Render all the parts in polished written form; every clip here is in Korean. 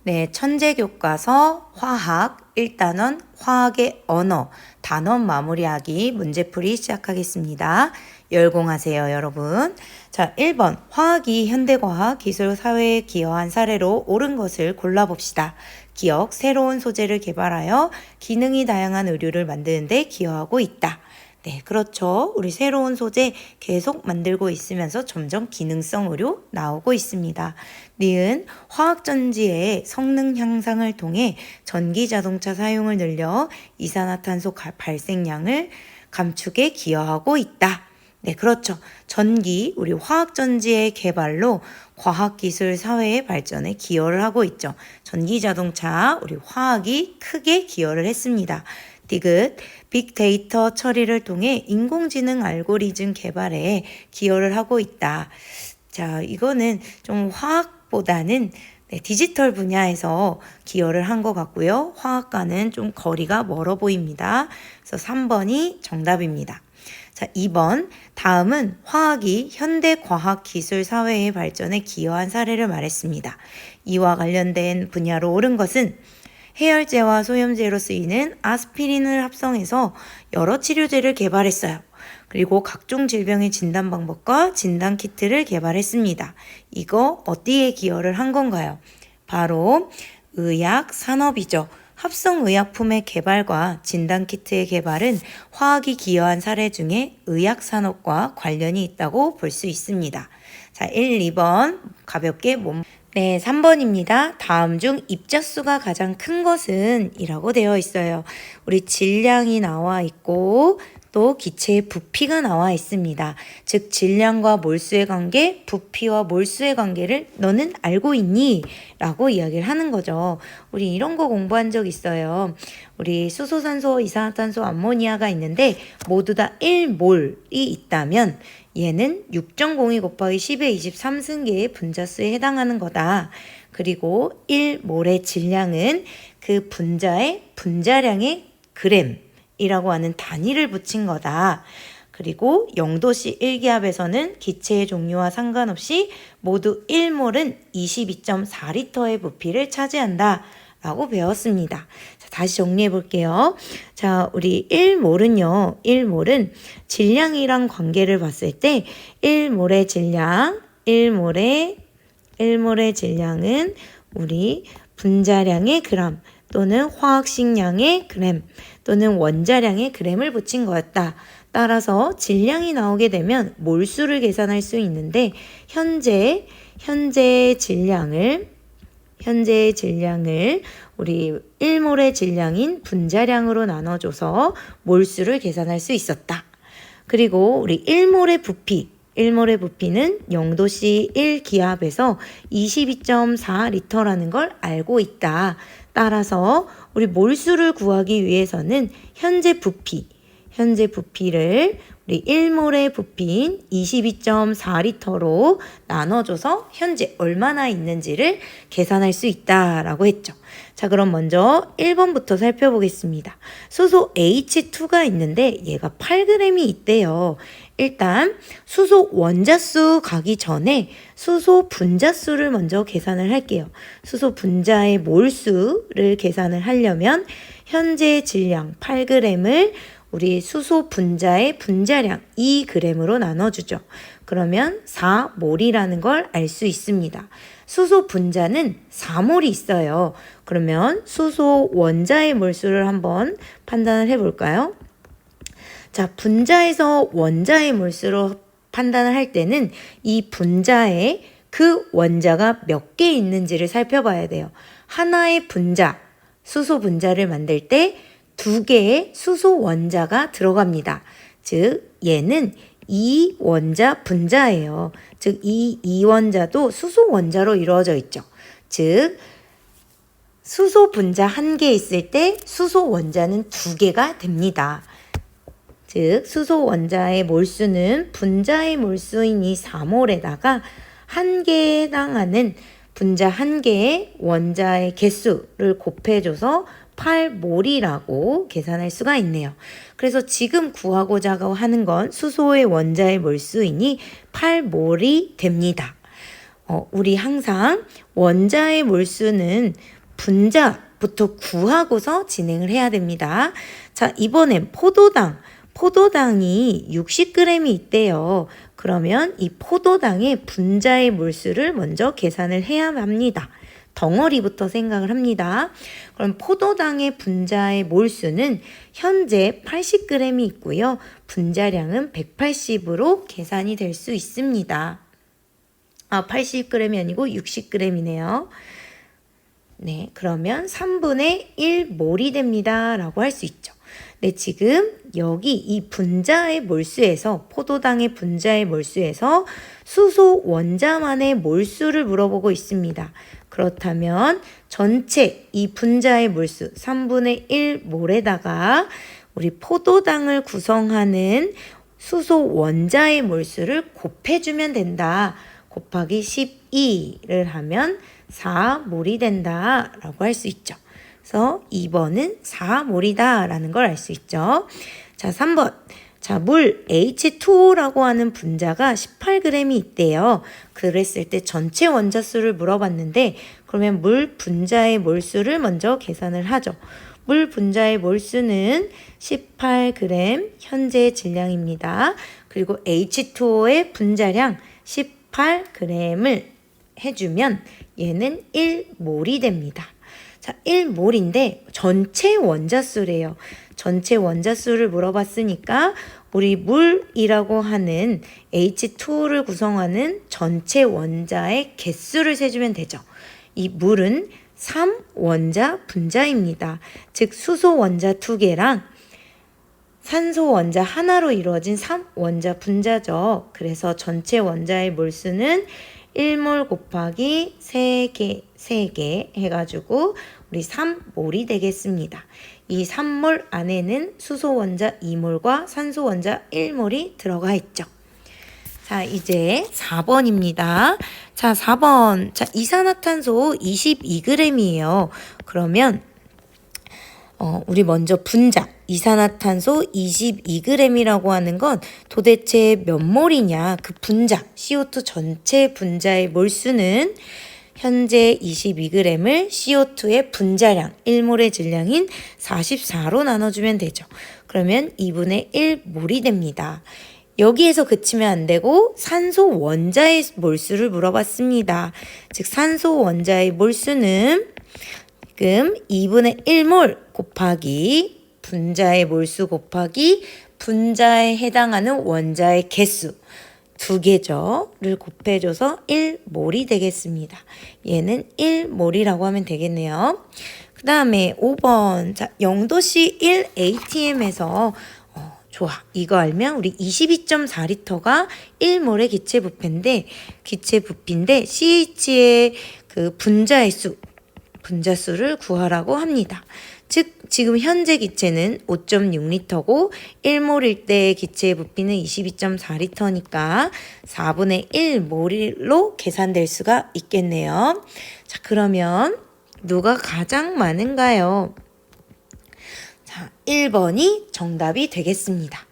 네, 천재교과서 화학 1단원 화학의 언어 단원 마무리하기 문제풀이 시작하겠습니다. 열공하세요, 여러분. 자, 1번 화학이 현대과학, 기술, 사회에 기여한 사례로 옳은 것을 골라봅시다. 기억, 새로운 소재를 개발하여 기능이 다양한 의류를 만드는 데 기여하고 있다. 네, 그렇죠. 우리 새로운 소재 계속 만들고 있으면서 점점 기능성 의료 나오고 있습니다. 니은 화학전지의 성능 향상을 통해 전기자동차 사용을 늘려 이산화탄소 발생량을 감축에 기여하고 있다. 네, 그렇죠. 전기, 우리 화학전지의 개발로 과학기술 사회의 발전에 기여를 하고 있죠. 전기자동차, 우리 화학이 크게 기여를 했습니다. 디귿, 빅데이터 처리를 통해 인공지능 알고리즘 개발에 기여를 하고 있다. 자, 이거는 좀 화학보다는 디지털 분야에서 기여를 한 것 같고요. 화학과는 좀 거리가 멀어 보입니다. 그래서 3번이 정답입니다. 자, 2번. 다음은 화학이 현대 과학 기술 사회의 발전에 기여한 사례를 말했습니다. 이와 관련된 분야로 옳은 것은 해열제와 소염제로 쓰이는 아스피린을 합성해서 여러 치료제를 개발했어요. 그리고 각종 질병의 진단 방법과 진단 키트를 개발했습니다. 이거 어디에 기여를 한 건가요? 바로 의약 산업이죠. 합성의약품의 개발과 진단키트의 개발은 화학이 기여한 사례 중에 의약산업과 관련이 있다고 볼 수 있습니다. 자, 1, 2번 가볍게 네, 3번입니다. 다음 중 입자수가 가장 큰 것은 이라고 되어 있어요. 우리 질량이 나와 있고 또 기체의 부피가 나와 있습니다. 즉 질량과 몰수의 관계, 부피와 몰수의 관계를 너는 알고 있니? 라고 이야기를 하는 거죠. 우리 이런 거 공부한 적 있어요. 우리 수소산소, 이산화탄소, 암모니아가 있는데 모두 다 1몰이 있다면 얘는 6.02 곱하기 10의 23승계의 분자수에 해당하는 거다. 그리고 1몰의 질량은 그 분자의 분자량의 그램이라고 하는 단위를 붙인 거다. 그리고 0도씨 1기압에서는 기체의 종류와 상관없이 모두 1몰은 22.4리터의 부피를 차지한다. 라고 배웠습니다. 자, 다시 정리해 볼게요. 자, 우리 1몰은 질량이랑 관계를 봤을 때 1몰의 질량은 우리 분자량의 그램 또는 화학식량의 그램 또는 원자량의 그램을 붙인 거였다. 따라서 질량이 나오게 되면 몰수를 계산할 수 있는데 현재 질량을 우리 1몰의 질량인 분자량으로 나눠줘서 몰수를 계산할 수 있었다. 그리고 우리 1몰의 부피는 0도씨 1기압에서 22.4리터라는 걸 알고 있다. 따라서 우리 몰수를 구하기 위해서는 현재 부피를 우리 1몰의 부피인 22.4리터로 나눠줘서 현재 얼마나 있는지를 계산할 수 있다라고 했죠. 자, 그럼 먼저 1번부터 살펴보겠습니다. 수소 H2가 있는데 얘가 8g이 있대요. 일단 수소 원자수 가기 전에 수소 분자수를 먼저 계산을 할게요. 수소 분자의 몰수를 계산을 하려면 현재 질량 8g을 우리 수소 분자의 분자량 2g으로 나눠주죠. 그러면 4몰이라는 걸 알 수 있습니다. 수소 분자는 4몰이 있어요. 그러면 수소 원자의 몰수를 한번 판단을 해볼까요? 자, 분자에서 원자의 몰수로 판단을 할 때는 이 분자에 그 원자가 몇 개 있는지를 살펴봐야 돼요. 하나의 수소 분자를 만들 때 2개의 수소 원자가 들어갑니다. 즉 얘는 2원자 분자예요. 즉 이 2원자도 수소 원자로 이루어져 있죠. 즉 수소 분자 1개 있을 때 수소 원자는 2개가 됩니다. 즉 수소 원자의 몰수는 분자의 몰수인 이 4몰에다가 1개에 해당하는 분자 1개의 원자의 개수를 곱해줘서 8몰이라고 계산할 수가 있네요. 그래서 지금 구하고자 하는 건 수소의 원자의 몰수인이 8몰이 됩니다. 우리 항상 원자의 몰수는 분자부터 구하고서 진행을 해야 됩니다. 자, 이번엔 포도당이 60g이 있대요. 그러면 이 포도당의 분자의 몰수를 먼저 계산을 해야 합니다. 덩어리부터 생각을 합니다. 그럼 포도당의 분자의 몰수는 현재 80g이 있고요. 분자량은 180으로 계산이 될 수 있습니다. 80g이 아니고 60g이네요. 네, 그러면 3분의 1몰이 됩니다. 라고 할 수 있죠. 네, 지금 여기 이 분자의 몰수에서 포도당의 분자의 몰수에서 수소 원자만의 몰수를 물어보고 있습니다. 그렇다면 전체 이 분자의 몰수 3분의 1몰에다가 우리 포도당을 구성하는 수소 원자의 몰수를 곱해주면 된다. 곱하기 12를 하면 4몰이 된다 라고 할 수 있죠. 그래서 2번은 4몰이다 라는 걸 알 수 있죠. 자, 3번. 자, 물 H2O라고 하는 분자가 18g이 있대요. 그랬을 때 전체 원자수를 물어봤는데 그러면 물 분자의 몰수를 먼저 계산을 하죠. 물 분자의 몰수는 18g 현재 질량입니다. 그리고 H2O의 분자량 18g을 해주면 얘는 1몰이 됩니다. 자, 1몰인데 전체 원자수래요. 전체 원자수를 물어봤으니까 우리 물이라고 하는 H2를 구성하는 전체 원자의 개수를 세주면 되죠. 이 물은 3원자 분자입니다. 즉 수소 원자 2개랑 산소 원자 하나로 이루어진 3원자 분자죠. 그래서 전체 원자의 몰수는 1몰 곱하기 3개 해가지고 우리 3몰이 되겠습니다. 이 3몰 안에는 수소 원자 2몰과 산소 원자 1몰이 들어가 있죠. 자, 이제 4번입니다. 자, 4번. 자, 이산화탄소 22g이에요. 그러면 우리 먼저 분자 이산화탄소 22g이라고 하는 건 도대체 몇 몰이냐? 그 분자 CO2 전체 분자의 몰수는 현재 22g을 CO2의 분자량 1몰의 질량인 44로 나눠주면 되죠. 그러면 2분의 1몰이 됩니다. 여기에서 그치면 안 되고 산소 원자의 몰수를 물어봤습니다. 즉 산소 원자의 몰수는 지금 2분의 1몰 곱하기 분자의 몰수 곱하기 분자에 해당하는 원자의 개수 2개죠를 곱해줘서 1몰이 되겠습니다. 얘는 1몰이라고 하면 되겠네요. 그 다음에 5번 자 0도씨 1atm에서 좋아. 이거 알면 우리 22.4리터가 1몰의 기체 부피인데 CH의 그 분자수를 구하라고 합니다. 즉 지금 현재 기체는 5.6리터고 1몰일 때 기체의 부피는 22.4리터니까 4분의 1몰로 계산될 수가 있겠네요. 자, 그러면 누가 가장 많은가요? 자, 1번이 정답이 되겠습니다.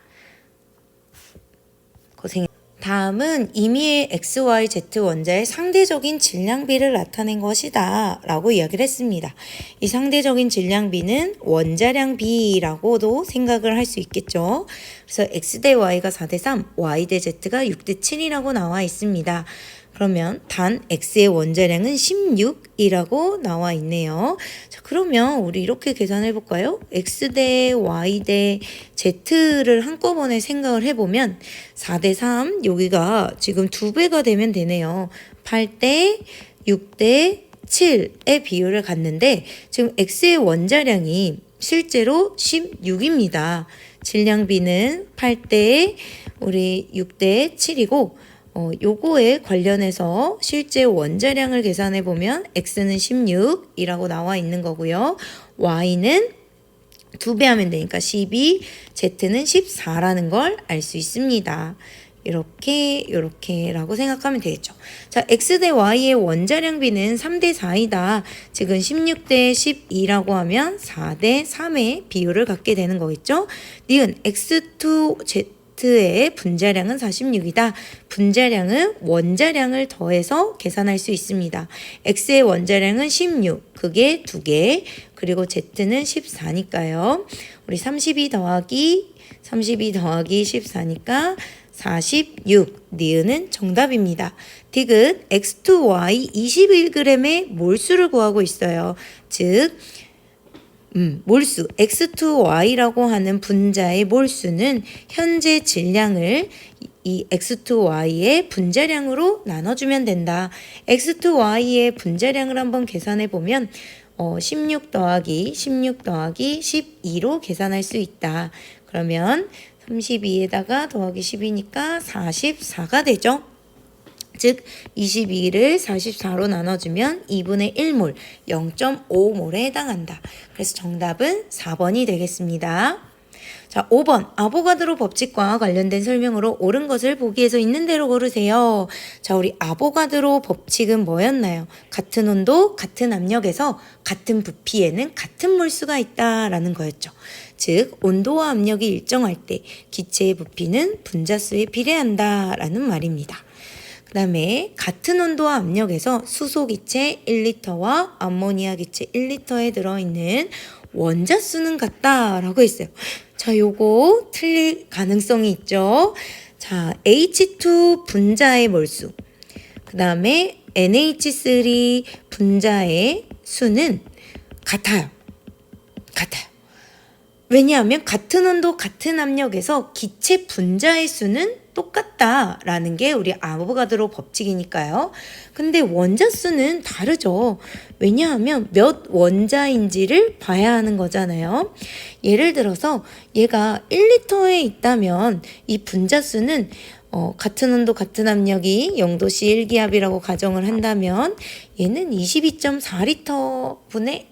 다음은 임의의 XYZ 원자의 상대적인 질량비를 나타낸 것이다 라고 이야기를 했습니다. 이 상대적인 질량비는 원자량비라고도 생각을 할 수 있겠죠. 그래서 X 대 Y가 4대 3, Y 대 Z가 6대 7이라고 나와 있습니다. 그러면 단 X의 원자량은 16이라고 나와 있네요. 자, 그러면 우리 이렇게 계산해 볼까요? X 대 Y 대 Z를 한꺼번에 생각을 해보면 4대 3 여기가 지금 2배가 되면 되네요. 8대 6대 7의 비율을 갖는데 지금 X의 원자량이 실제로 16입니다. 질량비는 8대 우리 6대 7이고 요거에 관련해서 실제 원자량을 계산해 보면 X는 16이라고 나와 있는 거고요. Y는 2배 하면 되니까 12, Z는 14라는 걸 알 수 있습니다. 이렇게라고 생각하면 되겠죠. 자, X 대 Y의 원자량비는 3대 4이다. 지금 16대 12라고 하면 4대 3의 비율을 갖게 되는 거겠죠. 니은 X2 X의 분자량은 46이다. 분자량은 원자량을 더해서 계산할 수 있습니다. X의 원자량은 16, 그게 2개, 그리고 Z는 14니까요. 우리 32 더하기 14니까 46, 니은은 정답입니다. 디귿 X2Y 21g의 몰수를 구하고 있어요. 즉 몰수 X2Y라고 하는 분자의 몰수는 현재 질량을 이 X2Y의 분자량으로 나눠주면 된다. X2Y의 분자량을 한번 계산해 보면 16 더하기 12로 계산할 수 있다. 그러면 32에다가 더하기 10이니까 44가 되죠. 즉 22를 44로 나눠주면 2분의 1몰, 0.5몰에 해당한다. 그래서 정답은 4번이 되겠습니다. 자, 5번 아보가드로 법칙과 관련된 설명으로 옳은 것을 보기에서 있는 대로 고르세요. 자, 우리 아보가드로 법칙은 뭐였나요? 같은 온도, 같은 압력에서 같은 부피에는 같은 몰수가 있다라는 거였죠. 즉 온도와 압력이 일정할 때 기체의 부피는 분자수에 비례한다라는 말입니다. 그 다음에 같은 온도와 압력에서 수소 기체 1리터와 암모니아 기체 1리터에 들어있는 원자수는 같다라고 했어요. 자, 요거 틀릴 가능성이 있죠. 자, H2 분자의 몰수, 그 다음에 NH3 분자의 수는 같아요. 왜냐하면 같은 온도, 같은 압력에서 기체 분자의 수는 똑같다라는 게 우리 아보가드로 법칙이니까요. 근데 원자수는 다르죠. 왜냐하면 몇 원자인지를 봐야 하는 거잖아요. 예를 들어서 얘가 1리터에 있다면 이 분자수는 같은 온도, 같은 압력이 0도씨 1기압이라고 가정을 한다면 얘는 22.4리터분의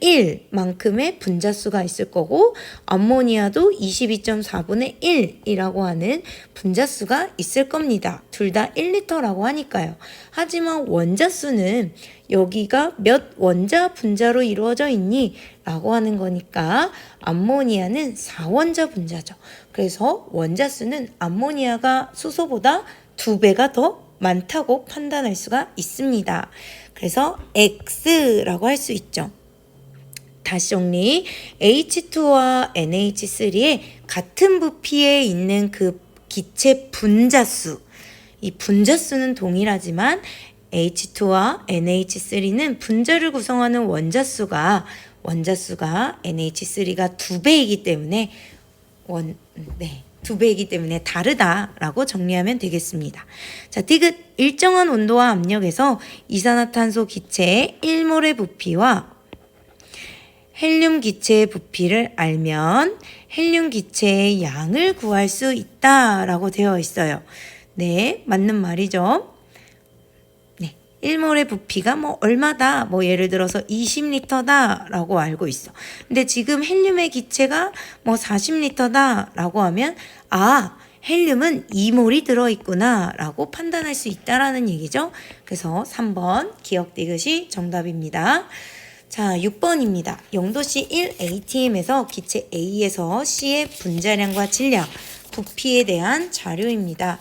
1만큼의 분자수가 있을 거고 암모니아도 22.4분의 1이라고 하는 분자수가 있을 겁니다. 둘 다 1리터라고 하니까요. 하지만 원자수는 여기가 몇 원자 분자로 이루어져 있니? 라고 하는 거니까 암모니아는 4원자 분자죠. 그래서 원자수는 암모니아가 수소보다 2배가 더 많다고 판단할 수가 있습니다. 그래서 X라고 할 수 있죠. 다시 정리. H2와 NH3의 같은 부피에 있는 그 기체 분자수. 이 분자수는 동일하지만 H2와 NH3는 분자를 구성하는 원자수가 NH3가 2배이기 때문에 2배이기 때문에 다르다라고 정리하면 되겠습니다. 자, 디귿 일정한 온도와 압력에서 이산화탄소 기체의 1몰의 부피와 헬륨 기체의 부피를 알면 헬륨 기체의 양을 구할 수 있다라고 되어 있어요. 네, 맞는 말이죠. 1몰의 부피가 얼마다, 예를 들어서 20리터다 라고 알고 있어. 근데 지금 헬륨의 기체가 40리터다 라고 하면 헬륨은 2몰이 들어있구나 라고 판단할 수 있다라는 얘기죠. 그래서 3번 기억 디귿이 정답입니다. 자, 6번입니다. 0도씨 1ATM에서 기체 A에서 C의 분자량과 질량, 부피에 대한 자료입니다.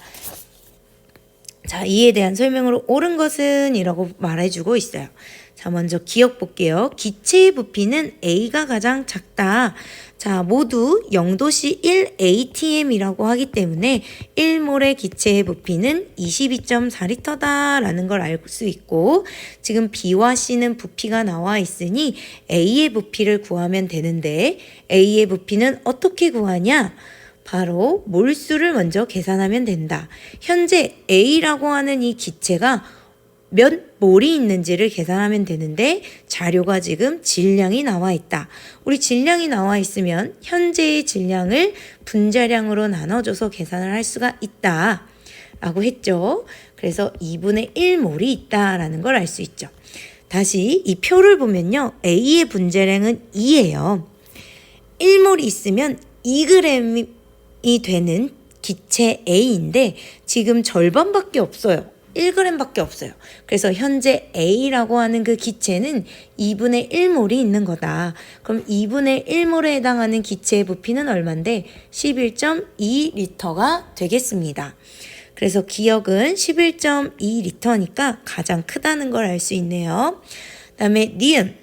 자, 이에 대한 설명으로 옳은 것은 이라고 말해주고 있어요. 자, 먼저 기억 볼게요. 기체의 부피는 A가 가장 작다. 자, 모두 0도씨 1ATM이라고 하기 때문에 1몰의 기체의 부피는 22.4리터다라는 걸 알 수 있고, 지금 B와 C는 부피가 나와 있으니 A의 부피를 구하면 되는데 A의 부피는 어떻게 구하냐? 바로 몰수를 먼저 계산하면 된다. 현재 A라고 하는 이 기체가 몇 몰이 있는지를 계산하면 되는데 자료가 지금 질량이 나와 있다. 우리 질량이 나와 있으면 현재의 질량을 분자량으로 나눠줘서 계산을 할 수가 있다 라고 했죠. 그래서 2분의 1몰이 있다라는 걸 알 수 있죠. 다시 이 표를 보면요. A의 분자량은 2예요. 1몰이 있으면 2g이 되는 기체 A인데 지금 절반밖에 없어요. 1g밖에 없어요. 그래서 현재 A라고 하는 그 기체는 2분의 1몰이 있는 거다. 그럼 2분의 1몰에 해당하는 기체의 부피는 얼마인데 11.2리터가 되겠습니다. 그래서 기억은 11.2리터니까 가장 크다는 걸 알 수 있네요. 그 다음에 니은,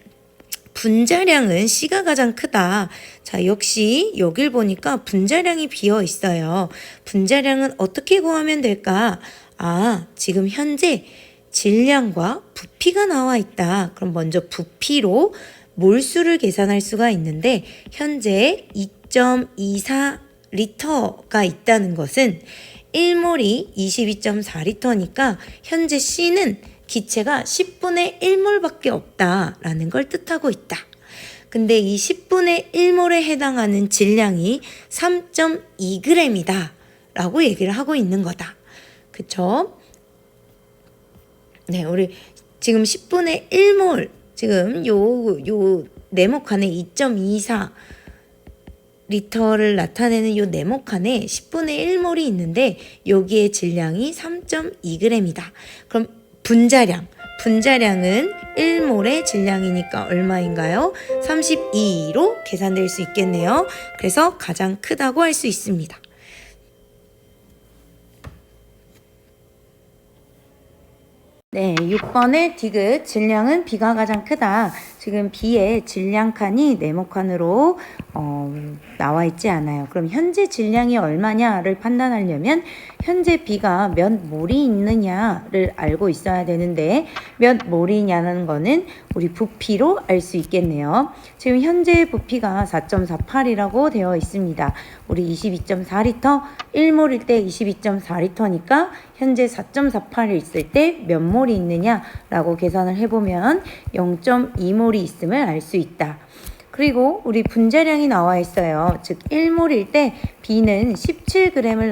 분자량은 C가 가장 크다. 자, 역시 여길 보니까 분자량이 비어 있어요. 분자량은 어떻게 구하면 될까? 아, 지금 현재 질량과 부피가 나와 있다. 그럼 먼저 부피로 몰수를 계산할 수가 있는데 현재 2.24리터가 있다는 것은 1몰이 22.4리터니까 현재 C는 기체가 10분의 1몰밖에 없다라는 걸 뜻하고 있다. 근데 이 10분의 1몰에 해당하는 질량이 3.2g이다 라고 얘기를 하고 있는 거다. 그쵸? 네, 우리 지금 10분의 1몰, 지금 요 네모칸에 2.24 리터를 나타내는 요 네모칸에 10분의 1몰이 있는데 여기에 질량이 3.2g이다. 그럼 분자량은 1몰의 질량이니까 얼마인가요? 32로 계산될 수 있겠네요. 그래서 가장 크다고 할 수 있습니다. 네, 6번의 디귿, 질량은 B가 가장 크다. 지금 B의 질량 칸이 네모칸으로 나와 있지 않아요. 그럼 현재 질량이 얼마냐를 판단하려면 현재 B가 몇 몰이 있느냐를 알고 있어야 되는데 몇 몰이냐는 거는 우리 부피로 알 수 있겠네요. 지금 현재 부피가 4.48이라고 되어 있습니다. 우리 22.4리터, 1몰일 때 22.4리터니까 현재 4.48이 있을 때 몇 몰이 있느냐라고 계산을 해보면 0.2몰이 있음을 알 수 있다. 그리고 우리 분자량이 나와 있어요. 즉 1몰일 때 B는 17g을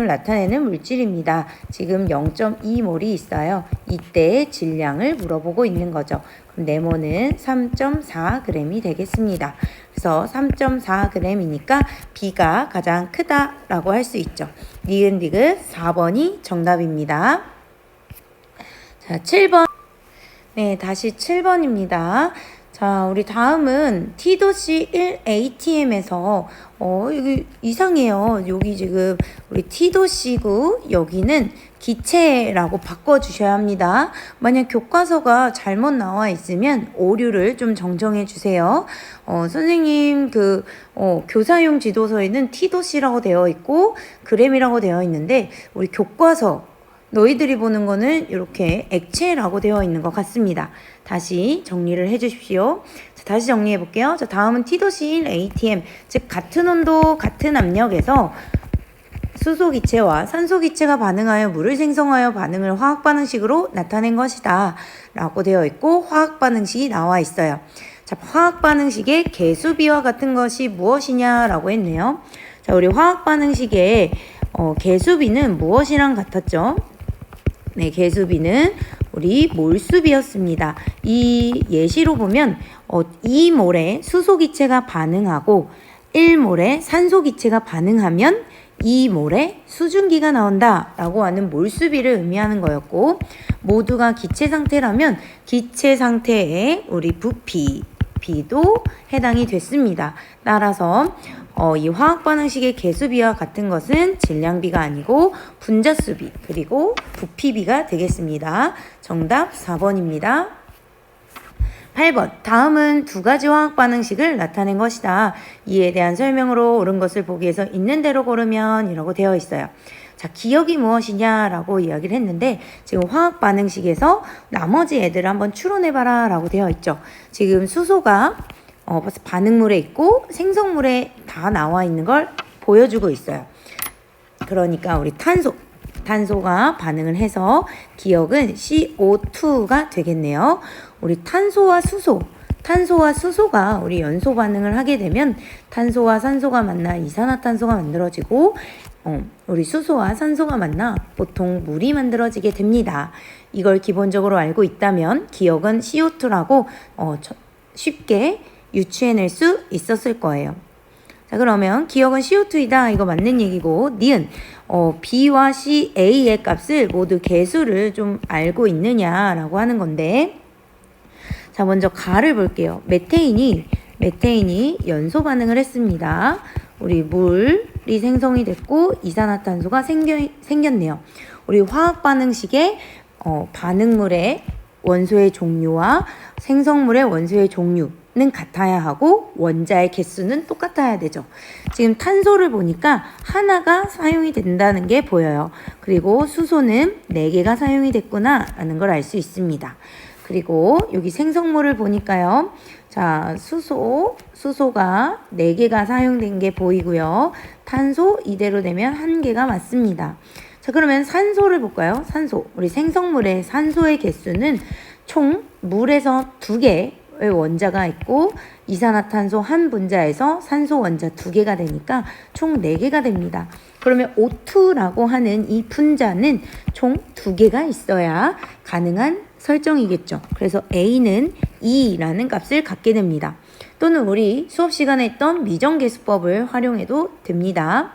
나타내는 물질입니다. 지금 0.2몰이 있어요. 이때의 질량을 물어보고 있는 거죠. 그럼 네모는 3.4g이 되겠습니다. 그래서 3.4g이니까 B가 가장 크다라고 할 수 있죠. 니은 디귿 4번이 정답입니다. 자, 7번. 네, 다시 7번입니다. 자, 우리 다음은 T-1ATM에서 여기 이상해요. 여기 지금 우리 T-구 여기는 기체라고 바꿔주셔야 합니다. 만약 교과서가 잘못 나와 있으면 오류를 좀 정정해 주세요. 선생님 교사용 지도서에는 T-라고 되어 있고 그램이라고 되어 있는데 우리 교과서 너희들이 보는 거는 이렇게 액체라고 되어 있는 것 같습니다. 다시 정리를 해주십시오. 자, 다시 정리해 볼게요. 자, 다음은 T-1ATM, 즉 같은 온도, 같은 압력에서 수소기체와 산소기체가 반응하여 물을 생성하여 반응을 화학반응식으로 나타낸 것이다 라고 되어 있고 화학반응식이 나와 있어요. 자, 화학반응식의 개수비와 같은 것이 무엇이냐라고 했네요. 자, 우리 화학반응식의 개수비는 무엇이랑 같았죠? 네, 개수비는 우리 몰수비였습니다. 이 예시로 보면 2몰에 수소기체가 반응하고 1몰에 산소기체가 반응하면 2몰에 수증기가 나온다 라고 하는 몰수비를 의미하는 거였고 모두가 기체 상태라면 기체 상태에 우리 부피, B도 해당이 됐습니다. 따라서 이 화학반응식의 개수비와 같은 것은 질량비가 아니고 분자수비 그리고 부피비가 되겠습니다. 정답 4번입니다. 8번 다음은 두 가지 화학반응식을 나타낸 것이다. 이에 대한 설명으로 옳은 것을 보기 위해서 있는 대로 고르면 이라고 되어 있어요. 자, 기억이 무엇이냐라고 이야기를 했는데 지금 화학반응식에서 나머지 애들을 한번 추론해봐라 라고 되어 있죠. 지금 수소가 반응물에 있고 생성물에 다 나와 있는 걸 보여주고 있어요. 그러니까 우리 탄소가 반응을 해서 기억은 CO2가 되겠네요. 우리 탄소와 수소가 우리 연소 반응을 하게 되면 탄소와 산소가 만나 이산화탄소가 만들어지고 우리 수소와 산소가 만나 보통 물이 만들어지게 됩니다. 이걸 기본적으로 알고 있다면 기억은 CO2라고 쉽게 유추해낼 수 있었을 거예요. 자, 그러면 기억은 CO2이다. 이거 맞는 얘기고, 니은 B와 C, A의 값을 모두 개수를 좀 알고 있느냐라고 하는 건데, 자, 먼저 가를 볼게요. 메테인이 연소 반응을 했습니다. 우리 물이 생성이 됐고 이산화탄소가 생겼네요. 우리 화학 반응식의 반응물의 원소의 종류와 생성물의 원소의 종류는 같아야 하고 원자의 개수는 똑같아야 되죠. 지금 탄소를 보니까 하나가 사용이 된다는 게 보여요. 그리고 수소는 4개가 사용이 됐구나 라는 걸 알 수 있습니다. 그리고 여기 생성물을 보니까요. 자, 수소가 4개가 사용된 게 보이고요. 탄소 이대로 되면 1개가 맞습니다. 자, 그러면 산소를 볼까요? 산소. 우리 생성물의 산소의 개수는 총 물에서 2개의 원자가 있고 이산화탄소 한 분자에서 산소 원자 2개가 되니까 총 4개가 됩니다. 그러면 O2라고 하는 이 분자는 총 2개가 있어야 가능한 설정이겠죠. 그래서 A는 2라는 값을 갖게 됩니다. 또는 우리 수업 시간에 했던 미정계수법을 활용해도 됩니다.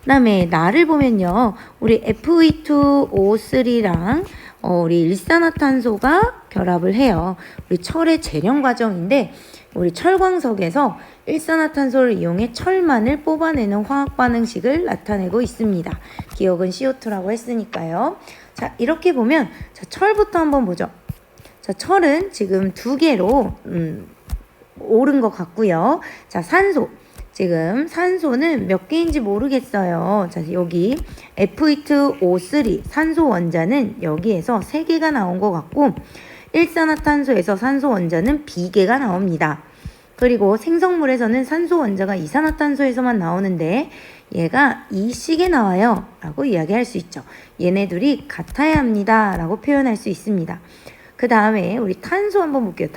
그 다음에 나를 보면요. 우리 Fe2O3랑 우리 일산화탄소가 결합을 해요. 우리 철의 재련 과정인데 우리 철광석에서 일산화탄소를 이용해 철만을 뽑아내는 화학 반응식을 나타내고 있습니다. 기억은 CO2라고 했으니까요. 자, 이렇게 보면 자, 철부터 한번 보죠. 자, 철은 지금 2개로 오른 것 같고요. 자, 산소. 지금 산소는 몇 개인지 모르겠어요. 자, 여기 Fe2O3 산소 원자는 여기에서 3개가 나온 것 같고 일산화탄소에서 산소 원자는 B개가 나옵니다. 그리고 생성물에서는 산소 원자가 이산화탄소에서만 나오는데 얘가 C개 나와요 라고 이야기할 수 있죠. 얘네 둘이 같아야 합니다 라고 표현할 수 있습니다. 그 다음에 우리 탄소 한번 볼게요.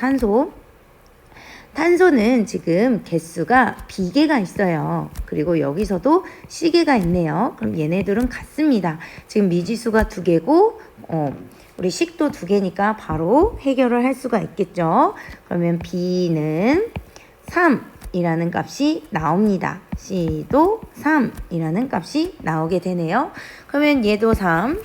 탄소는 지금 개수가 B개가 있어요. 그리고 여기서도 C개가 있네요. 그럼 얘네들은 같습니다. 지금 미지수가 2개고 우리 식도 2개니까 바로 해결을 할 수가 있겠죠. 그러면 B는 3이라는 값이 나옵니다. C도 3이라는 값이 나오게 되네요. 그러면 얘도 3이니까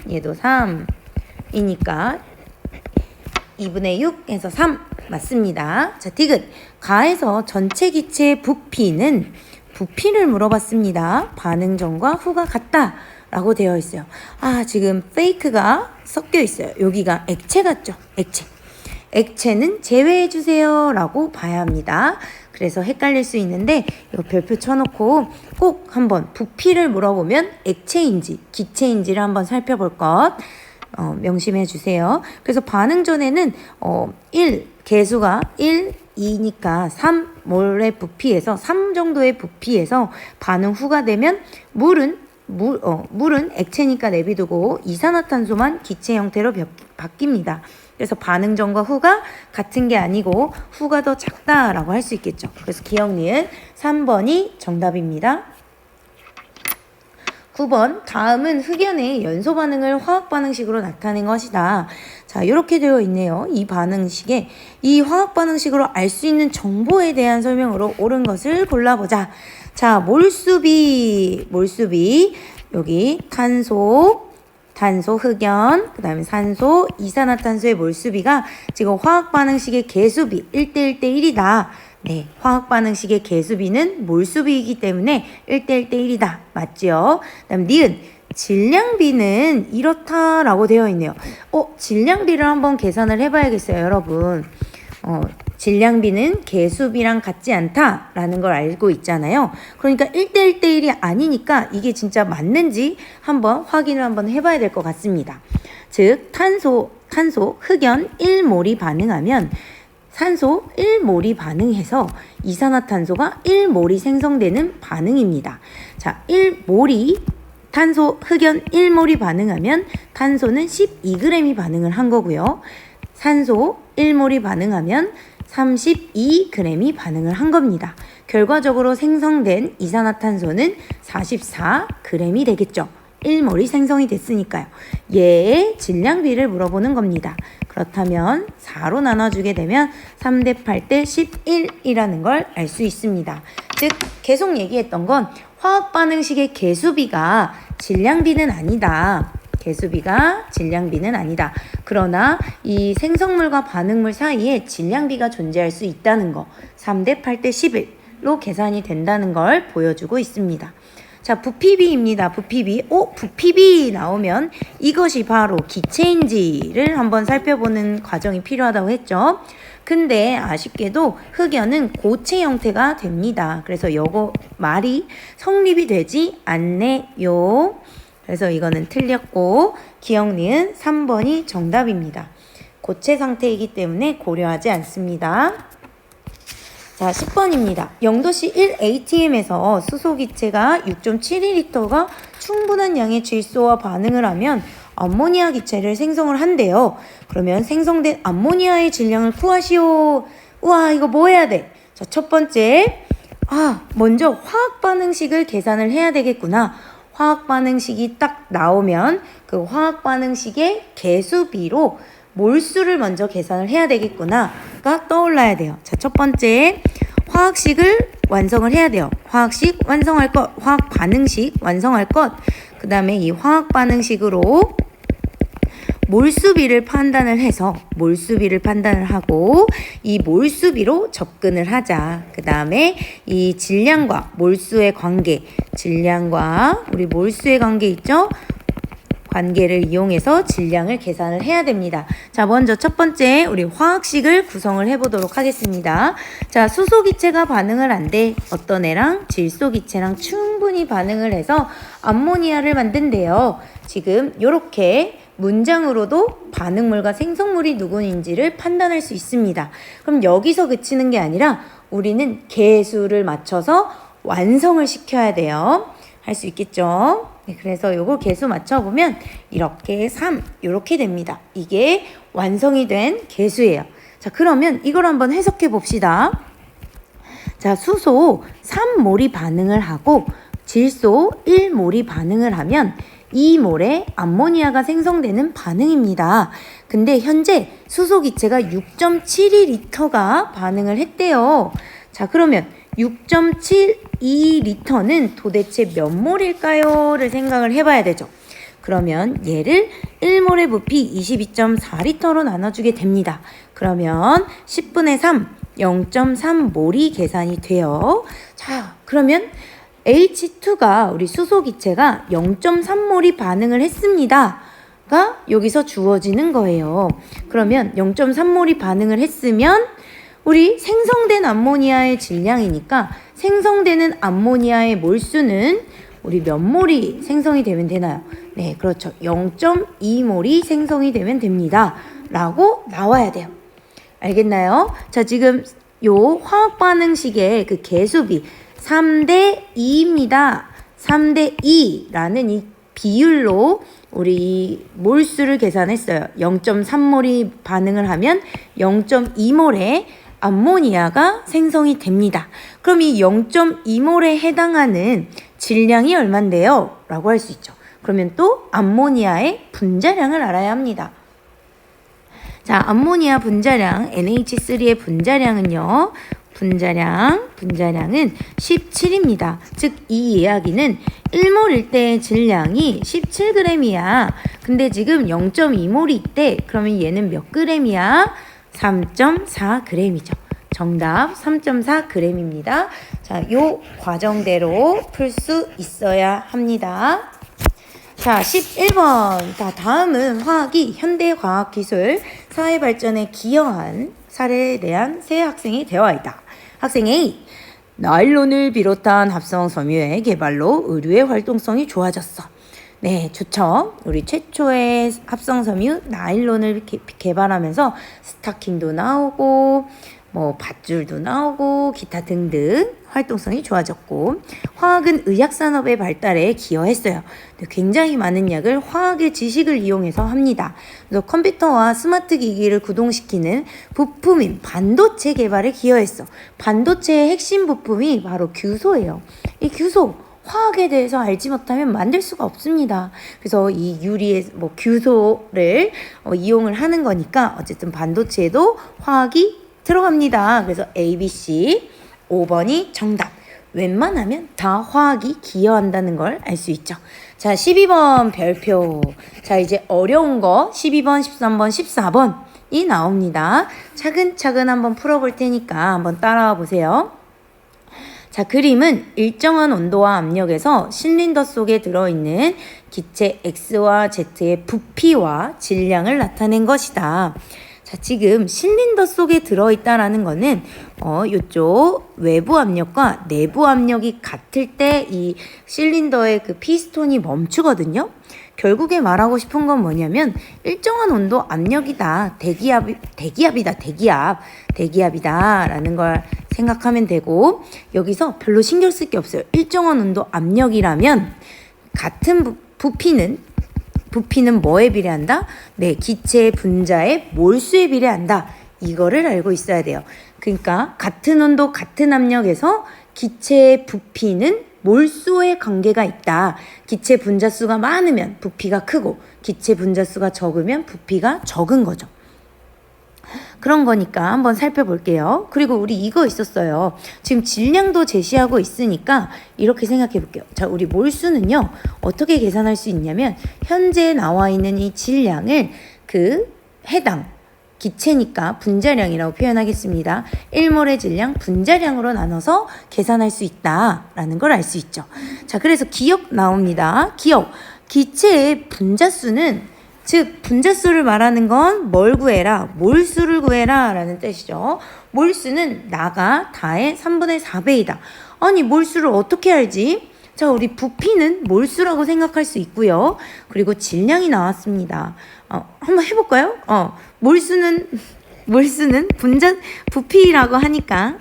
2분의 6 해서 3 맞습니다. 자, 디귿. 가에서 전체 기체의 부피는 부피를 물어봤습니다. 반응 전과 후가 같다 라고 되어 있어요. 아, 지금 페이크가 섞여 있어요. 여기가 액체 같죠? 액체는 제외해 주세요 라고 봐야 합니다. 그래서 헷갈릴 수 있는데 이거 별표 쳐놓고 꼭 한번 부피를 물어보면 액체인지 기체인지를 한번 살펴볼 것 명심해 주세요. 그래서 반응 전에는 개수가 1, 2니까 3몰의 부피에서 3 정도의 부피에서 반응 후가 되면 물은 액체니까 내비두고 이산화탄소만 기체 형태로 바뀝니다. 그래서 반응 전과 후가 같은 게 아니고 후가 더 작다라고 할 수 있겠죠. 그래서 기억 니은 3번이 정답입니다. 9번 다음은 흑연의 연소 반응을 화학 반응식으로 나타낸 것이다. 자, 이렇게 되어 있네요. 이 반응식에 이 화학 반응식으로 알 수 있는 정보에 대한 설명으로 옳은 것을 골라보자. 자, 몰수비 여기 탄소 흑연, 그 다음에 산소, 이산화탄소의 몰수비가 지금 화학 반응식의 개수비 1:1:1이다. 네, 화학 반응식의 개수비는 몰수비이기 때문에 1:1:1이다. 맞죠? 그 다음 니은 질량비는 이렇다라고 되어 있네요. 질량비를 한번 계산을 해봐야겠어요, 여러분. 질량비는 개수비랑 같지 않다라는 걸 알고 있잖아요. 그러니까 1:1:1이 아니니까 이게 진짜 맞는지 한번 확인을 한번 해봐야 될 것 같습니다. 즉 탄소 흑연 1몰이 반응하면 산소 1몰이 반응해서 이산화탄소가 1몰이 생성되는 반응입니다. 자, 1몰이 탄소 흑연 1몰이 반응하면 탄소는 12g이 반응을 한 거고요. 산소 1몰이 반응하면 32g이 반응을 한 겁니다. 결과적으로 생성된 이산화탄소는 44g이 되겠죠. 1몰이 생성이 됐으니까요. 얘의 질량비를 물어보는 겁니다. 그렇다면 4로 나눠주게 되면 3대 8대 11이라는 걸 알 수 있습니다. 즉 계속 얘기했던 건 화학 반응식의 개수비가 질량비는 아니다. 개수비가 질량비는 아니다. 그러나 이 생성물과 반응물 사이에 질량비가 존재할 수 있다는 거 3대 8대 11로 계산이 된다는 걸 보여주고 있습니다. 자, 부피비입니다. 부피비. 부피비 나오면 이것이 바로 기체인지를 한번 살펴보는 과정이 필요하다고 했죠. 근데 아쉽게도 흑연은 고체 형태가 됩니다. 그래서 요거 말이 성립이 되지 않네요. 그래서 이거는 틀렸고 기억니은 3번이 정답입니다. 고체 상태이기 때문에 고려하지 않습니다. 자, 10번입니다. 영도시 1ATM에서 수소기체가 6.72L가 충분한 양의 질소와 반응을 하면 암모니아 기체를 생성을 한대요. 그러면 생성된 암모니아의 질량을 구하시오. 우와, 이거 뭐 해야 돼? 자, 첫 번째, 먼저 화학 반응식을 계산을 해야 되겠구나. 화학 반응식이 딱 나오면 그 화학 반응식의 개수비로 몰수를 먼저 계산을 해야 되겠구나가 떠올라야 돼요. 자, 첫 번째 화학식을 완성을 해야 돼요. 화학식 완성할 것, 화학 반응식 완성할 것. 그 다음에 이 화학 반응식으로 몰수비를 판단을 해서 몰수비를 판단을 하고 이 몰수비로 접근을 하자. 그 다음에 이 질량과 몰수의 관계, 질량과 우리 몰수의 관계 있죠? 관계를 이용해서 질량을 계산을 해야 됩니다. 자, 먼저 첫 번째 우리 화학식을 구성을 해보도록 하겠습니다. 자, 수소기체가 반응을 한대 어떤 애랑 질소기체랑 충분히 반응을 해서 암모니아를 만든대요. 지금 이렇게 문장으로도 반응물과 생성물이 누구인지를 판단할 수 있습니다. 그럼 여기서 그치는 게 아니라 우리는 개수를 맞춰서 완성을 시켜야 돼요. 할 수 있겠죠? 네, 그래서 요거 개수 맞춰보면 이렇게 3 이렇게 됩니다. 이게 완성이 된 개수예요. 자, 그러면 이걸 한번 해석해 봅시다. 자, 수소 3몰이 반응을 하고 질소 1몰이 반응을 하면 2몰의 암모니아가 생성되는 반응입니다. 근데 현재 수소기체가 6.72L가 반응을 했대요. 자, 그러면 6.72L는 도대체 몇 몰일까요? 를 생각을 해봐야 되죠. 그러면 얘를 1몰의 부피 22.4L로 나눠주게 됩니다. 그러면 10분의 3, 0.3몰이 계산이 돼요. 자, 그러면 H2가 우리 수소기체가 0.3몰이 반응을 했습니다. 가 여기서 주어지는 거예요. 그러면 0.3몰이 반응을 했으면 우리 생성된 암모니아의 질량이니까 생성되는 암모니아의 몰수는 우리 몇 몰이 생성이 되면 되나요? 네, 그렇죠. 0.2몰이 생성이 되면 됩니다. 라고 나와야 돼요. 알겠나요? 자, 지금 요 화학 반응식의 그 개수비 3대 2입니다. 3대 2라는 이 비율로 우리 몰수를 계산했어요. 0.3몰이 반응을 하면 0.2몰의 암모니아가 생성이 됩니다. 그럼 이 0.2몰에 해당하는 질량이 얼만데요? 라고 할 수 있죠. 그러면 또 암모니아의 분자량을 알아야 합니다. 자, 암모니아 분자량, NH3의 분자량은요. 분자량은 17입니다. 즉, 이 이야기는 1몰일 때의 질량이 17g이야. 근데 지금 0.2몰이 있대. 그러면 얘는 몇 g이야? 3.4g이죠. 정답 3.4g입니다. 자, 요 과정대로 풀 수 있어야 합니다. 자, 11번. 자, 다음은 화학이 현대과학기술 사회발전에 기여한 사례에 대한 세 학생이 되어 있다. 학생 A. 나일론을 비롯한 합성 섬유의 개발로 의류의 활동성이 좋아졌어. 네, 좋죠. 우리 최초의 합성 섬유 나일론을 개발하면서 스타킹도 나오고 뭐 밧줄도 나오고 기타 등등 활동성이 좋아졌고 화학은 의학산업의 발달에 기여했어요. 굉장히 많은 약을 화학의 지식을 이용해서 합니다. 그래서 컴퓨터와 스마트 기기를 구동시키는 부품인 반도체 개발에 기여했어. 반도체의 핵심 부품이 바로 규소예요. 이 규소 화학에 대해서 알지 못하면 만들 수가 없습니다. 그래서 이 유리의 규소를 이용을 하는 거니까 어쨌든 반도체에도 화학이 들어갑니다. 그래서 A, B, C 5번이 정답. 웬만하면 다 화학이 기여한다는 걸 알 수 있죠. 자, 12번 별표. 자, 이제 어려운 거 12번, 13번, 14번이 나옵니다. 차근차근 한번 풀어볼 테니까 한번 따라와 보세요. 자, 그림은 일정한 온도와 압력에서 실린더 속에 들어있는 기체 X와 Z의 부피와 질량을 나타낸 것이다. 자, 지금 실린더 속에 들어있다라는 거는 요쪽 외부 압력과 내부 압력이 같을 때 이 실린더의 그 피스톤이 멈추거든요. 결국에 말하고 싶은 건 뭐냐면 일정한 온도 압력이다. 대기압이다 라는 걸 생각하면 되고, 여기서 별로 신경 쓸 게 없어요. 일정한 온도 압력이라면 같은 부피는 뭐에 비례한다? 네, 기체의 분자의 몰수에 비례한다. 이거를 알고 있어야 돼요. 그러니까 같은 온도, 같은 압력에서 기체의 부피는 몰수의 관계가 있다. 기체 분자수가 많으면 부피가 크고 기체 분자수가 적으면 부피가 적은 거죠. 그런 거니까 한번 살펴볼게요. 그리고 우리 이거 있었어요. 지금 질량도 제시하고 있으니까 이렇게 생각해 볼게요. 자, 우리 몰수는요, 어떻게 계산할 수 있냐면 현재 나와 있는 이 질량을 그 해당 기체니까 분자량이라고 표현하겠습니다. 1몰의 질량 분자량으로 나눠서 계산할 수 있다라는 걸 알 수 있죠. 자, 그래서 기억 나옵니다. 기억. 기체의 분자수는, 즉 분자수를 말하는 건 뭘 구해라? 몰수를 구해라 라는 뜻이죠. 몰수는 나가 다의 3분의 4배이다. 아니, 몰수를 어떻게 알지? 자, 우리 부피는 몰수라고 생각할 수 있고요. 그리고 질량이 나왔습니다. 한번 해볼까요? 몰수는 부피라고 하니까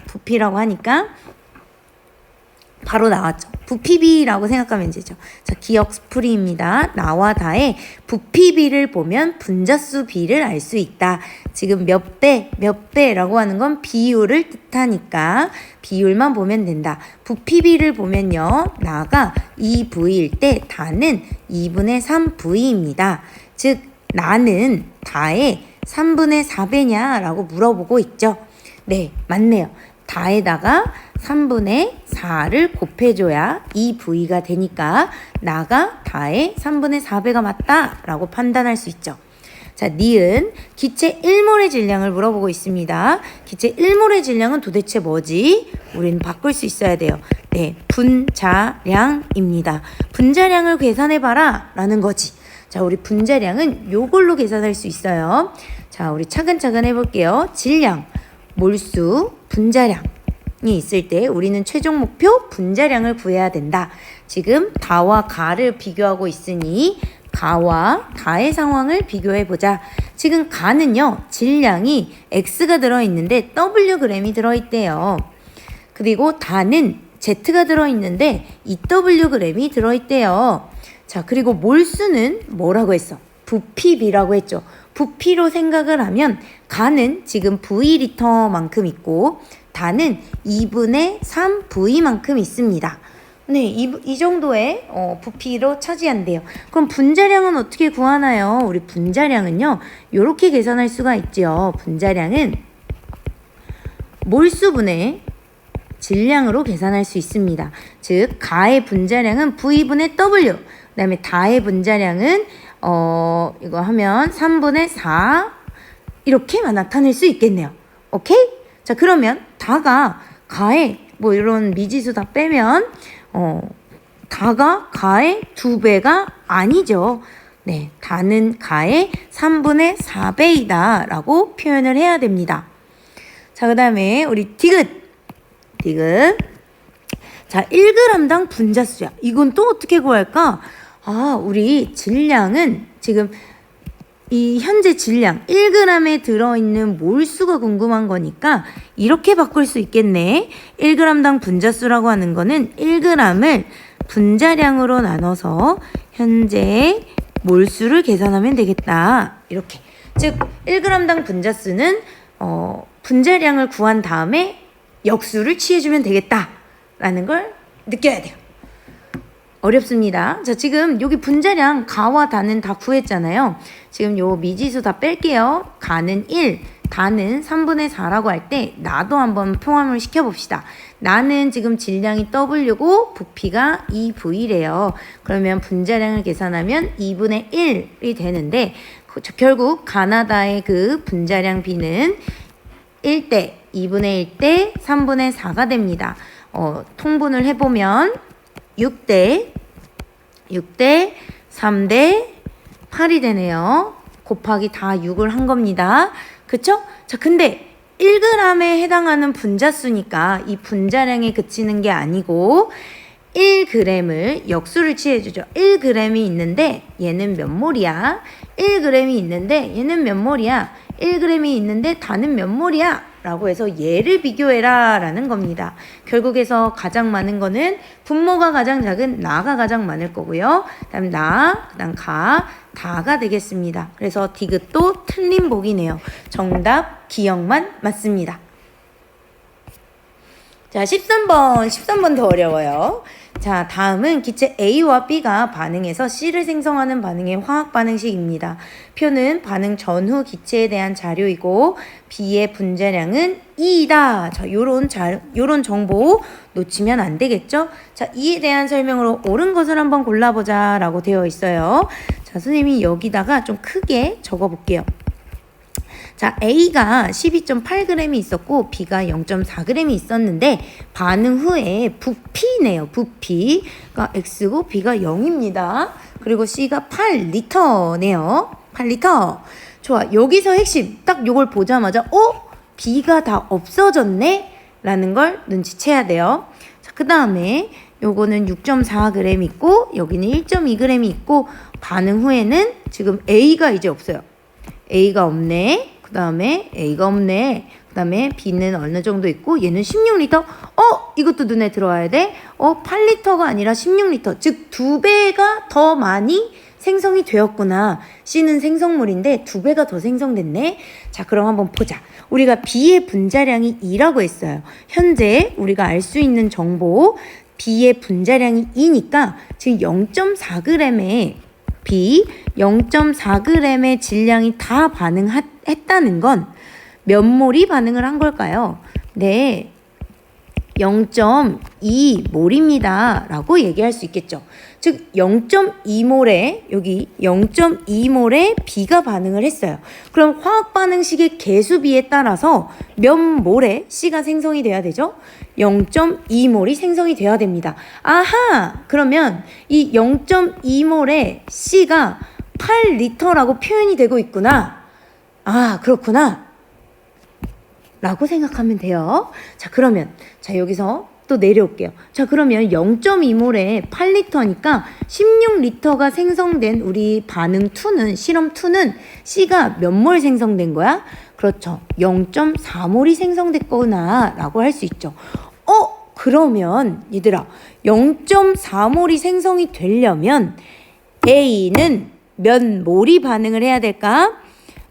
바로 나왔죠. 부피비라고 생각하면 되죠. 자, 기억 스프리입니다. 나와 다의 부피비를 보면 분자수 비를 알 수 있다. 지금 몇 배라고 하는 건 비율을 뜻하니까 비율만 보면 된다. 부피비를 보면요, 나가 2V일 때 다는 2분의 3V입니다. 즉 나는 다의 3분의 4배냐 라고 물어보고 있죠. 네, 맞네요. 다에다가 3분의 4를 곱해줘야 이 부위가 되니까 나가 다의 3분의 4배가 맞다라고 판단할 수 있죠. 자, 니은 기체 1몰의 질량을 물어보고 있습니다. 기체 1몰의 질량은 도대체 뭐지? 우리는 바꿀 수 있어야 돼요. 네, 분자량입니다. 분자량을 계산해봐라 라는 거지. 자, 우리 분자량은 요걸로 계산할 수 있어요. 자, 우리 차근차근 해볼게요. 질량, 몰수, 분자량이 있을 때 우리는 최종 목표 분자량을 구해야 된다. 지금 다와 가를 비교하고 있으니 가와 다의 상황을 비교해보자. 지금 가는요, 질량이 X가 들어있는데 Wg이 들어있대요. 그리고 다는 Z가 들어있는데 2Wg이 들어있대요. 자, 그리고 몰수는 뭐라고 했어? 부피비라고 했죠. 부피로 생각을 하면 가는 지금 V리터만큼 있고 다는 2분의 3V만큼 있습니다. 네, 이 정도의 부피로 차지한대요. 그럼 분자량은 어떻게 구하나요? 우리 분자량은요, 이렇게 계산할 수가 있죠. 분자량은 몰수분의 질량으로 계산할 수 있습니다. 즉 가의 분자량은 V분의 W, 그 다음에 다의 분자량은 이거 하면 3분의 4 이렇게만 나타낼 수 있겠네요. 오케이? 자, 그러면 다가 가의 뭐 이런 미지수 다 빼면 다가 가의 2배가 아니죠. 네, 다는 가의 3분의 4배이다 라고 표현을 해야 됩니다. 자, 그 다음에 우리 디귿. 자, 1g당 분자수야. 이건 또 어떻게 구할까? 우리 질량은 지금 이 현재 질량 1g에 들어있는 몰수가 궁금한 거니까 이렇게 바꿀 수 있겠네. 1g당 분자수라고 하는 거는 1g을 분자량으로 나눠서 현재 몰수를 계산하면 되겠다. 이렇게. 즉 1g당 분자수는 분자량을 구한 다음에 역수를 취해주면 되겠다라는 걸 느껴야 돼요. 어렵습니다. 자, 지금 여기 분자량 가와 다는 다 구했잖아요. 지금 요 미지수 다 뺄게요. 가는 1, 나는 3분의 4라고 할 때 나도 한번 포함을 시켜봅시다. 나는 지금 질량이 W고 부피가 2V래요. 그러면 분자량을 계산하면 2분의 1이 되는데 결국 가나다의 그 분자량 B는 1대 2분의 1대 3분의 4가 됩니다. 통분을 해보면 6대 3대 8이 되네요. 곱하기 다 6을 한 겁니다. 그쵸? 자, 근데 1g에 해당하는 분자수니까 이 분자량에 그치는 게 아니고 1g을 역수를 취해주죠. 1g이 있는데 얘는 몇 몰이야? 1g이 있는데 얘는 몇 몰이야? 1g이 있는데 다는 몇 몰이야? 라고 해서 얘를 비교해라 라는 겁니다. 결국에서 가장 많은 거는 분모가 가장 작은 나가 가장 많을 거고요. 그다음 나, 그다음 가, 다가 되겠습니다. 그래서 디귿도 틀린 복이네요. 정답 기억만 맞습니다. 자, 13번 더 어려워요. 자, 다음은 기체 A와 B가 반응해서 C를 생성하는 반응의 화학 반응식입니다. 표는 반응 전후 기체에 대한 자료이고 B의 분자량은 2이다. 자, 요런 정보 놓치면 안 되겠죠? 자, 이에 대한 설명으로 옳은 것을 한번 골라보자 라고 되어 있어요. 자, 선생님이 여기다가 좀 크게 적어 볼게요. 자, A가 12.8g이 있었고 B가 0.4g이 있었는데 반응 후에 부피네요. 부피가 X고 B가 0입니다. 그리고 C가 8L네요. 8L. 좋아. 여기서 핵심 딱 요걸 보자마자 B가 다 없어졌네? 라는 걸 눈치채야 돼요. 자, 그 다음에 요거는 6.4g 있고 여기는 1.2g 있고 반응 후에는 지금 A가 이제 없어요. A가 없네. 그 다음에 A가 없네. 그 다음에 B는 어느 정도 있고 얘는 16L. 이것도 눈에 들어와야 돼. 8L가 아니라 16L. 즉 2배가 더 많이 생성이 되었구나. C는 생성물인데 2배가 더 생성됐네. 자, 그럼 한번 보자. 우리가 B의 분자량이 2라고 했어요. 현재 우리가 알 수 있는 정보 B의 분자량이 2니까 지금 0.4g의 B 0.4g의 질량이 다 반응했다는 건 몇 몰이 반응을 한 걸까요? 네, 0.2몰입니다 라고 얘기할 수 있겠죠. 즉 0.2몰에 여기 0.2몰에 B가 반응을 했어요. 그럼 화학 반응식의 개수비에 따라서 몇 몰에 C가 생성이 돼야 되죠? 0.2몰이 생성이 돼야 됩니다. 아하! 그러면 이 0.2몰에 C가 8L라고 표현이 되고 있구나. 아, 그렇구나. 라고 생각하면 돼요. 자, 그러면 여기서 또 내려올게요. 자, 그러면 0.2몰에 8L니까 16L가 생성된 우리 반응 2는 실험 2는 C가 몇 몰 생성된 거야? 그렇죠. 0.4몰이 생성됐구나 라고 할 수 있죠. 그러면 얘들아 0.4몰이 생성이 되려면 A는 몇 몰이 반응을 해야 될까?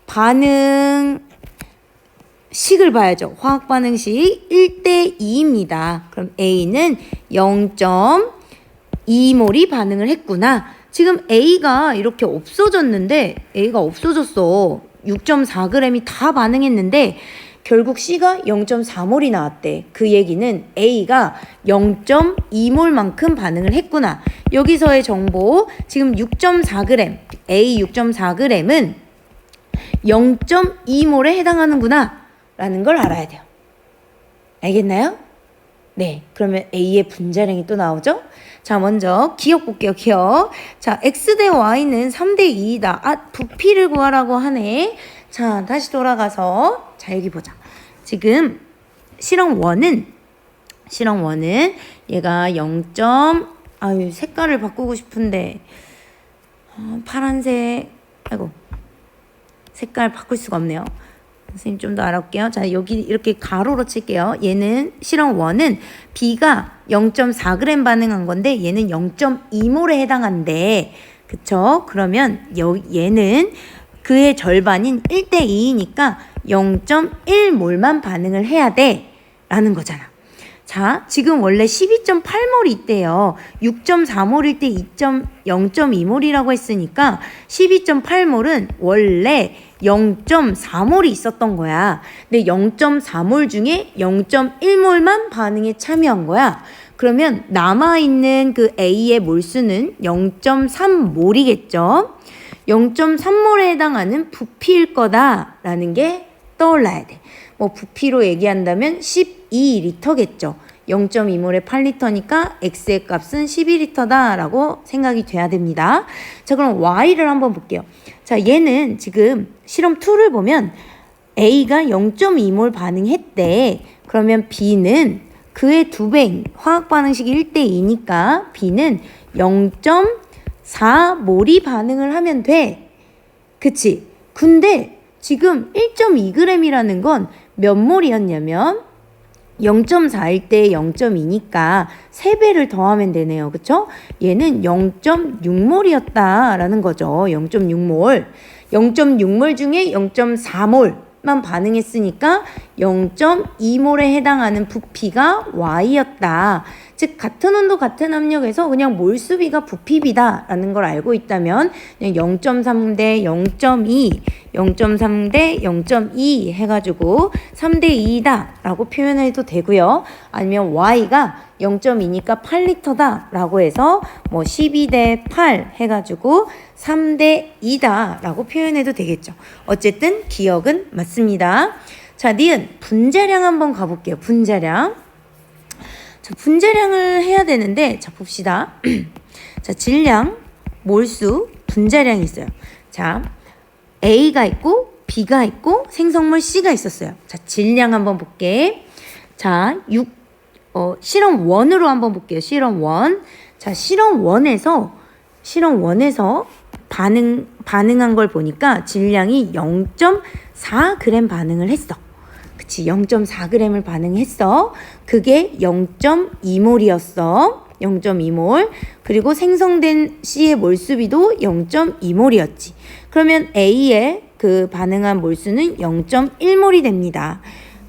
반응식을 봐야죠. 화학 반응식 1대 2입니다. 그럼 A는 0.2몰이 반응을 했구나. 지금 A가 이렇게 없어졌는데 A가 없어졌어. 6.4g이 다 반응했는데 결국 C가 0.4몰이 나왔대. 그 얘기는 A가 0.2몰만큼 반응을 했구나. 여기서의 정보, 지금 6.4g, A 6.4g은 0.2몰에 해당하는구나 라는 걸 알아야 돼요. 알겠나요? 네, 그러면 A의 분자량이 또 나오죠? 자, 먼저 기억 볼게요. 기억. 자, X 대 Y는 3대 2이다. 부피를 구하라고 하네. 자, 다시 돌아가서 자, 여기 보자. 지금 실험 1은 얘가 0. 색깔을 바꾸고 싶은데 파란색. 아이고. 색깔 바꿀 수가 없네요. 선생님 좀 더 알아볼게요. 자, 여기 이렇게 가로로 칠게요. 얘는 실험 1은 B가 0.4g 반응한 건데 얘는 0.2몰에 해당한대. 그쵸? 그러면 얘는 그의 절반인 1대 2이니까 0.1몰만 반응을 해야 돼 라는 거잖아. 자, 지금 원래 12.8몰이 있대요. 6.4몰일 때 0.2몰이라고 했으니까 12.8몰은 원래 0.4몰이 있었던 거야. 근데 0.4몰 중에 0.1몰만 반응에 참여한 거야. 그러면 남아있는 그 A의 몰수는 0.3몰이겠죠. 0.3몰에 해당하는 부피일 거다라는 게 떠올라야 돼. 뭐 부피로 얘기한다면 12리터겠죠. 0.2몰에 8리터니까 X의 값은 12리터다라고 생각이 돼야 됩니다. 자, 그럼 Y를 한번 볼게요. 자, 얘는 지금 실험 2를 보면 A가 0.2몰 반응했대. 그러면 B는 그의 2배인 화학 반응식이 1대2니까 B는 0.4몰이 반응을 하면 돼. 그치? 근데 지금 1.2g이라는 건 몇 몰이었냐면 0.4일 때 0.2니까 3배를 더하면 되네요. 그쵸? 얘는 0.6몰이었다라는 거죠. 0.6몰. 0.6몰 중에 0.4몰만 반응했으니까 0.2몰에 해당하는 부피가 Y였다. 즉 같은 온도 같은 압력에서 그냥 몰수비가 부피비다라는 걸 알고 있다면 그냥 0.3 대 0.2, 0.3 대 0.2 해가지고 3대 2다 라고 표현해도 되고요. 아니면 Y가 0.2니까 8리터다 라고 해서 뭐 12 대 8 해가지고 3대 2다 라고 표현해도 되겠죠. 어쨌든 기억은 맞습니다. 자, 니은 분자량 한번 가볼게요. 분자량. 자, 분자량을 해야 되는데, 자, 봅시다. 자, 질량, 몰수, 분자량이 있어요. 자, A가 있고, B가 있고, 생성물 C가 있었어요. 자, 질량 한번 볼게. 자, 실험 1으로 한번 볼게요. 실험 1. 자, 실험 1에서 반응한 걸 보니까 질량이 0.4g 반응을 했어. 그치, 0.4g을 반응했어. 그게 0.2몰이었어. 0.2몰. 그리고 생성된 C의 몰수비도 0.2몰이었지. 그러면 A의 그 반응한 몰수는 0.1몰이 됩니다.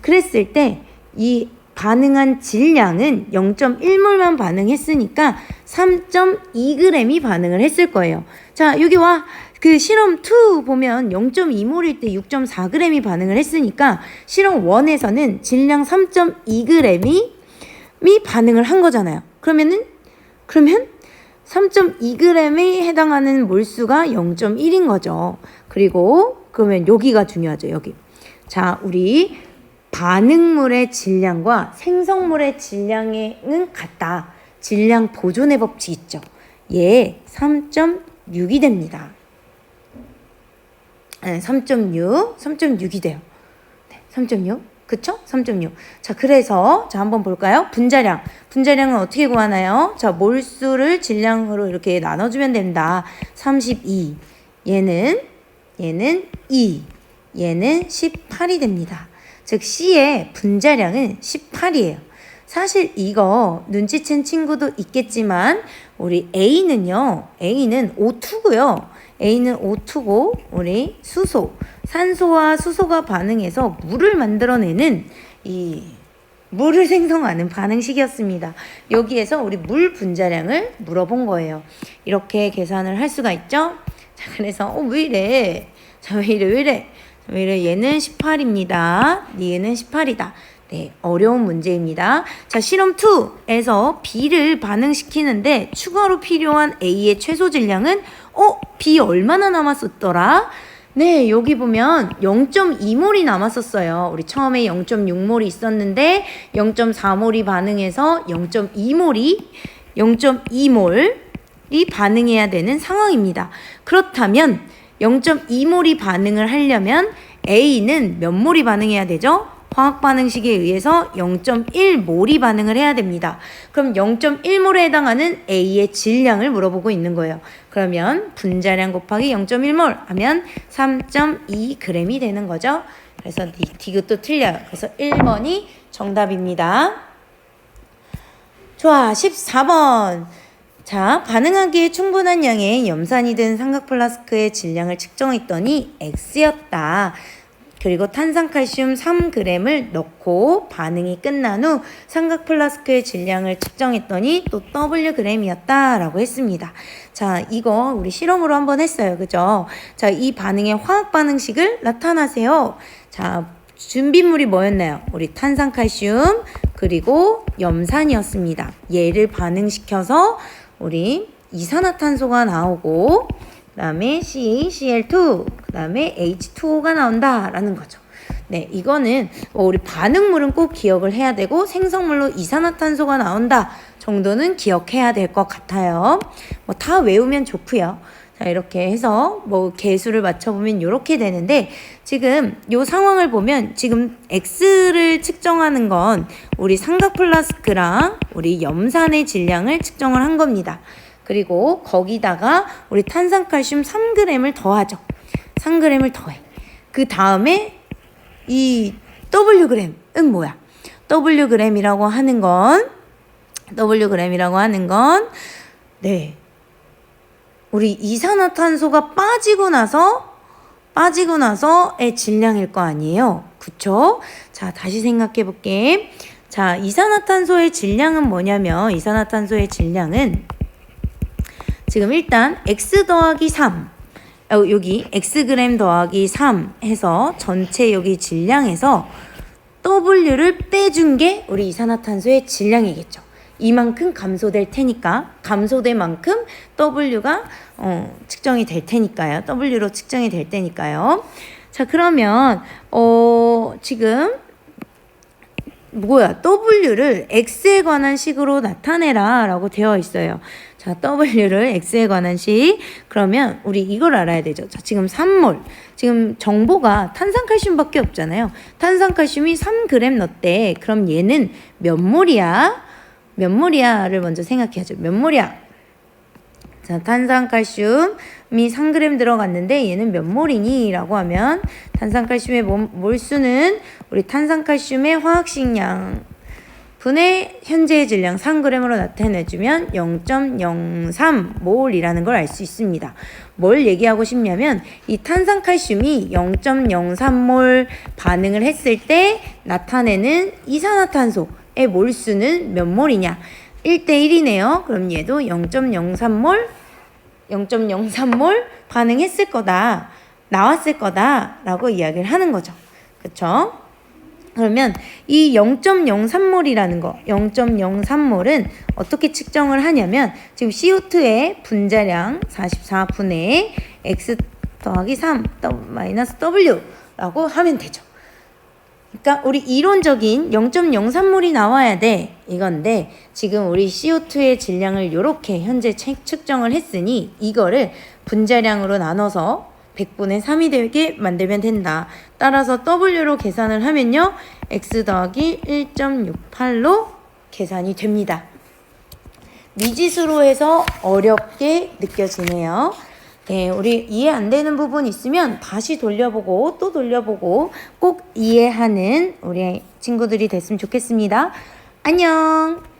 그랬을 때 이 반응한 질량은 0.1몰만 반응했으니까 3.2g이 반응을 했을 거예요. 자, 여기 와. 그 실험 2 보면 0.2몰일 때 6.4g이 반응을 했으니까 실험 1에서는 질량 3.2g이 반응을 한 거잖아요. 그러면 3.2g에 해당하는 몰수가 0.1인 거죠. 그러면 여기가 중요하죠. 여기. 자, 우리 반응물의 질량과 생성물의 질량은 같다. 질량 보존의 법칙 있죠. 얘 3.6이 됩니다. 네, 3.6이 돼요. 네, 3.6. 그쵸? 3.6. 자, 그래서, 자, 한번 볼까요? 분자량. 분자량은 어떻게 구하나요? 자, 몰수를 질량으로 이렇게 나눠주면 된다. 32. 얘는 2. 얘는 18이 됩니다. 즉, C의 분자량은 18이에요. 사실 이거 눈치챈 친구도 있겠지만, 우리 A는 O2고요. A는 O2고 우리 산소와 수소가 반응해서 물을 만들어내는 이 물을 생성하는 반응식이었습니다. 여기에서 우리 물 분자량을 물어본 거예요. 이렇게 계산을 할 수가 있죠. 자, 그래서 왜 이래? 자, 왜 이래? 얘는 18입니다. 얘는 18이다. 네, 어려운 문제입니다. 자, 실험 2에서 B를 반응시키는데 추가로 필요한 A의 최소 질량은 B 얼마나 남았었더라? 네, 여기 보면 0.2몰이 남았었어요. 우리 처음에 0.6몰이 있었는데 0.4몰이 반응해서 0.2몰이 반응해야 되는 상황입니다. 그렇다면 0.2몰이 반응을 하려면 A는 몇 몰이 반응해야 되죠? 화학 반응식에 의해서 0.1몰이 반응을 해야 됩니다. 그럼 0.1몰에 해당하는 A의 질량을 물어보고 있는 거예요. 그러면 분자량 곱하기 0.1몰 하면 3.2g이 되는 거죠. 그래서 디귿도 틀려요. 그래서 1번이 정답입니다. 좋아, 14번. 자, 반응하기에 충분한 양의 염산이 든 삼각 플라스크의 질량을 측정했더니 X였다. 그리고 탄산칼슘 3g을 넣고 반응이 끝난 후 삼각 플라스크의 질량을 측정했더니 또 Wg이었다라고 했습니다. 자, 이거 우리 실험으로 한번 했어요. 그죠? 자, 이 반응의 화학 반응식을 나타나세요. 자, 준비물이 뭐였나요? 우리 탄산칼슘 그리고 염산이었습니다. 얘를 반응시켜서 우리 이산화탄소가 나오고 그 다음에 CaCl2 그 다음에 H2O가 나온다라는 거죠. 네, 이거는 우리 반응물은 꼭 기억을 해야 되고 생성물로 이산화탄소가 나온다 정도는 기억해야 될 것 같아요. 뭐 다 외우면 좋고요. 자, 이렇게 해서 뭐 개수를 맞춰보면 이렇게 되는데 지금 요 상황을 보면 지금 X를 측정하는 건 우리 삼각 플라스크랑 우리 염산의 질량을 측정을 한 겁니다. 그리고 거기다가 우리 탄산칼슘 3g을 더하죠. 3g을 더해. 그 다음에 이 Wg은 뭐야? Wg이라고 하는 건 네. 우리 이산화탄소가 빠지고 나서의 질량일 거 아니에요. 그쵸? 자, 다시 생각해 볼게. 자, 이산화탄소의 질량은 뭐냐면 이산화탄소의 질량은 지금 일단 X 더하기 3 여기 Xg 더하기 3 해서 전체 여기 질량에서 W를 빼준 게 우리 이산화탄소의 질량이겠죠. 이만큼 감소될 테니까 감소된 만큼 W가 측정이 될 테니까요. W로 측정이 될 테니까요. 자, 그러면 지금 뭐야? W를 X에 관한 식으로 나타내라 라고 되어 있어요. 자, W를 X에 관한 식. 그러면 우리 이걸 알아야 되죠. 자, 지금 3몰. 지금 정보가 탄산칼슘밖에 없잖아요. 탄산칼슘이 3g 넣었대. 그럼 얘는 몇 몰이야? 몇 몰이야를 먼저 생각해야죠. 몇 몰이야? 자, 탄산칼슘이 3g 들어갔는데 얘는 몇 몰이니? 라고 하면 탄산칼슘의 몰수는 우리 탄산칼슘의 화학식량 분의 현재의 질량 3g으로 나타내주면 0.03몰이라는 걸 알 수 있습니다. 뭘 얘기하고 싶냐면 이 탄산칼슘이 0.03몰 반응을 했을 때 나타내는 이산화탄소의 몰수는 몇 몰이냐? 1대1이네요. 그럼 얘도 0.03몰 반응했을 거다. 나왔을 거다. 라고 이야기를 하는 거죠. 그쵸? 그러면 이 0.03몰이라는 거, 0.03몰은 어떻게 측정을 하냐면 지금 CO2의 분자량 44분의 X 더하기 3 마이너스 W라고 하면 되죠. 그러니까 우리 이론적인 0.03몰이 나와야 돼 이건데 지금 우리 CO2의 질량을 이렇게 현재 측정을 했으니 이거를 분자량으로 나눠서 100분의 3이 되게 만들면 된다. 따라서 W로 계산을 하면요. X 더하기 1.68로 계산이 됩니다. 미지수로 해서 어렵게 느껴지네요. 네, 우리 이해 안 되는 부분 있으면 다시 돌려보고 또 돌려보고 꼭 이해하는 우리 친구들이 됐으면 좋겠습니다. 안녕!